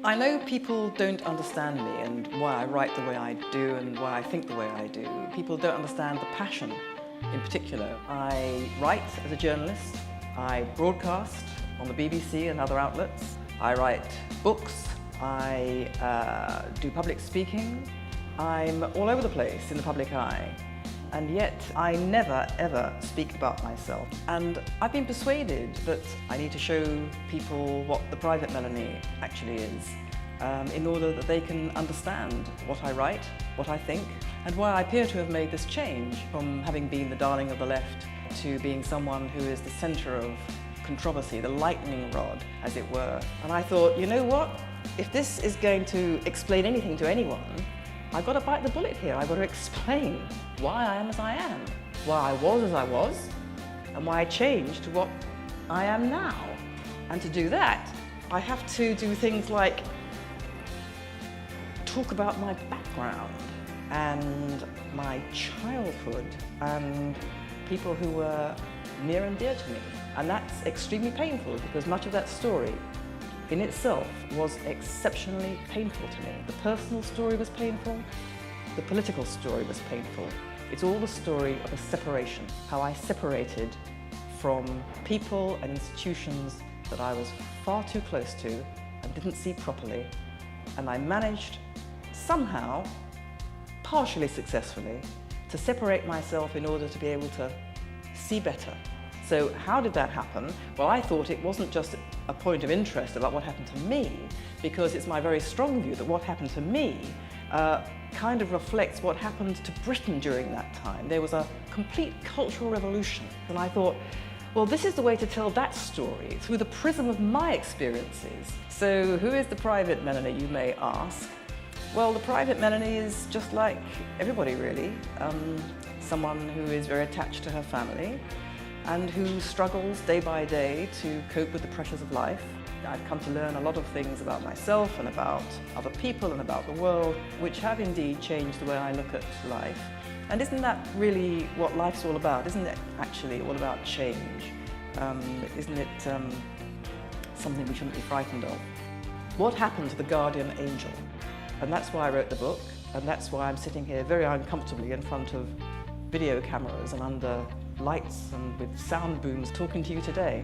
I know people don't understand me and why I write the way I do and why I think the way I do. People don't understand the passion in particular. I write as a journalist, I broadcast on the BBC and other outlets, I write books, I do public speaking. I'm all over the place in the public eye, and yet I never ever speak about myself. And I've been persuaded that I need to show people what the private Melanie actually is, in order that they can understand what I write, what I think, and why I appear to have made this change from having been the darling of the left to being someone who is the centre of controversy, the lightning rod, as it were. And I thought, you know what? If this is going to explain anything to anyone, I've got to bite the bullet here. I've got to explain why I am as I am, why I was as I was, and why I changed to what I am now. And to do that, I have to do things like talk about my background and my childhood and people who were near and dear to me. And that's extremely painful because much of that story in itself was exceptionally painful to me. The personal story was painful, the political story was painful. It's all the story of a separation, how I separated from people and institutions that I was far too close to and didn't see properly. And I managed somehow, partially successfully, to separate myself in order to be able to see better. So how did that happen? Well, I thought it wasn't just a point of interest about what happened to me, because it's my very strong view that what happened to me kind of reflects what happened to Britain during that time. There was a complete cultural revolution, and I thought, well, this is the way to tell that story, through the prism of my experiences. So who is the private Melanie, you may ask? Well, the private Melanie is just like everybody, really. Someone who is very attached to her family, and who struggles day by day to cope with the pressures of life. I've come to learn a lot of things about myself and about other people and about the world, which have indeed changed the way I look at life. And isn't that really what life's all about? Isn't it actually all about change? Isn't it something we shouldn't be frightened of? What happened to the guardian angel? And that's why I wrote the book, and that's why I'm sitting here very uncomfortably in front of video cameras and under lights and with sound booms talking to you today.